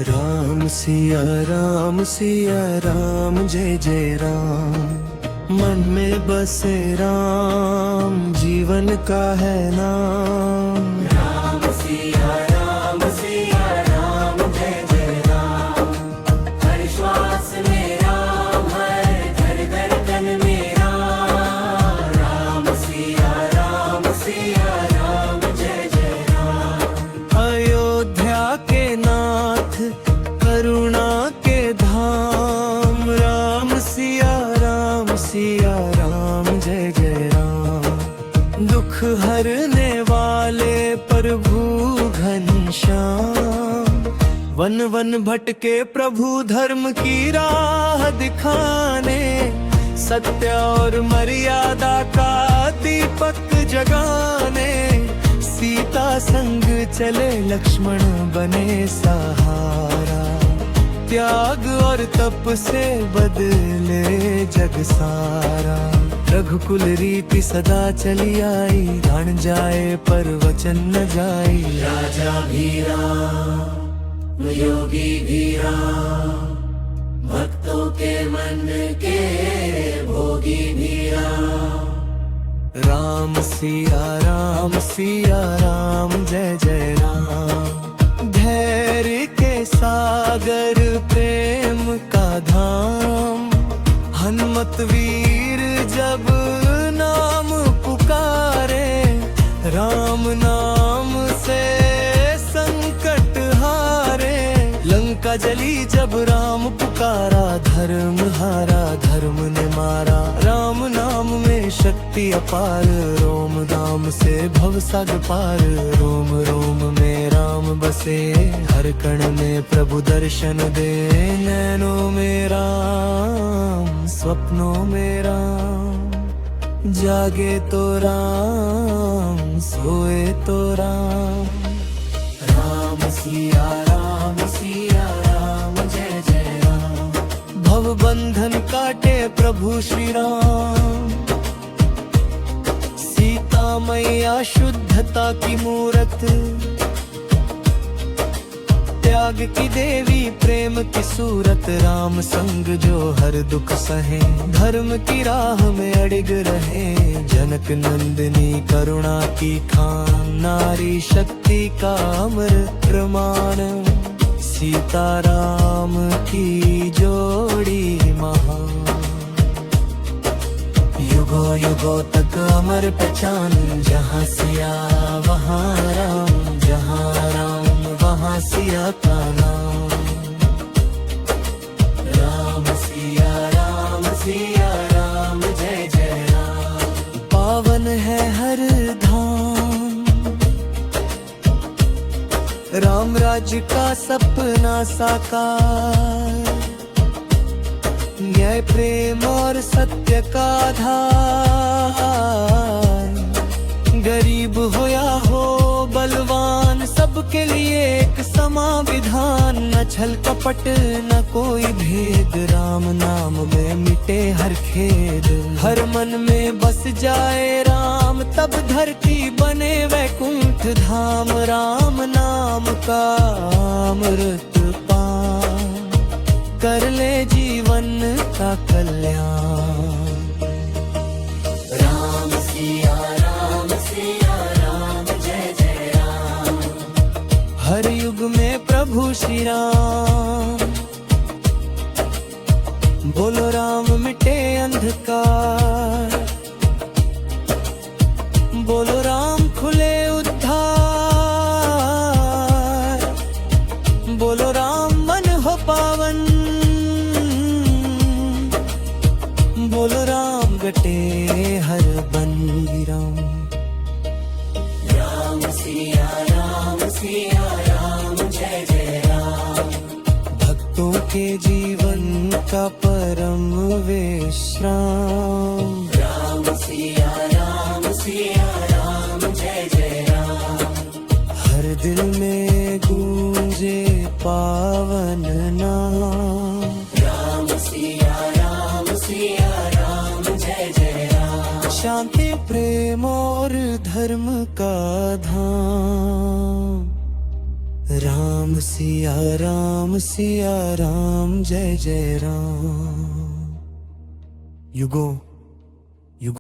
राम सिया राम जय जय राम। मन में बसे राम, जीवन का है नाम। राम सिया राम जय जय राम। हर श्वास में राम, हर धड़कन में राम। राम सिया राम जय जय राम। अयोध्या के नाथ, करुणा के धाम। राम सिया राम जय जय राम। दुख हरने वाले प्रभु घनश्याम। वन वन भटके प्रभु धर्म की राह दिखाने। सत्य और मर्यादा का दीपक जगाने। सीता संग चले लक्ष्मण बने सहारा। त्याग और तप से बदले जग सारा। रघुकुल रीति सदा चली आई, रण जाए पर वचन न जाई। राजा भी राम, योगी भी राम, भक्तों के मन के भोगी भी राम। राम सिया राम जय जय राम। धैर्य के सागर, प्रेम का धाम। हनुमत वीर जब नाम पुकारे। राम नाम से संकट हारे। लंका जली जब राम पुकारा। धर्म हारा धर्म ने मारा। राम नाम में शक्ति अपार। रोम दाम से भव सागर पार। रोम रोम में राम बसे। हर कण में प्रभु दर्शन दे। नैनों में राम, स्वप्नों में राम। जागे तो राम, सोए तो राम। राम सिया राम जय जय राम। भव बंधन काटे प्रभु श्री राम। सीता मैया शुद्धता की मूरत। त्याग की देवी प्रेम की सूरत। राम संग जो हर दुख सहे। धर्म की राह में अड़िग रहे। जनक नंदिनी करुणा की खान। नारी शक्ति का अमर प्रमाण। सीता राम की जोड़ी महान। युगों युगों तक अमर पहचान। जहाँ सिया वहाँ राम, जहाँ राम वहाँ सिया का नाम। राम सिया राम जय जय राम। पावन है हर धाम। राम राज्य का सपना साकार। न्याय प्रेम और सत्य का आधार। गरीब हो या हो बलवान, सबके लिए एक समा विधान। न छल कपट न कोई भेद। राम नाम में मिटे हर खेद। हर मन में बस जाए राम, तब धरती बने वैकुंठ धाम। राम नाम का अमृत पान, कर ले जीवन का कल्याण। राम सिया राम जय जय राम। हर युग में प्रभु श्री राम। बोलो राम मिटे अंधकार। बोलो राम खुले उद्धार। बोलो राम मन हो पावन। बोलो राम गटे हर बंदी राम। राम सिया राम जय जय राम। भक्तों के जीवन का परम विश्राम। राम सिया राम जय जय राम। हर दिल में गूंजे पावन नाम। राम सिया राम जय जय राम। शांति प्रेम और धर्म का धाम। राम सिया राम जय जय राम युगों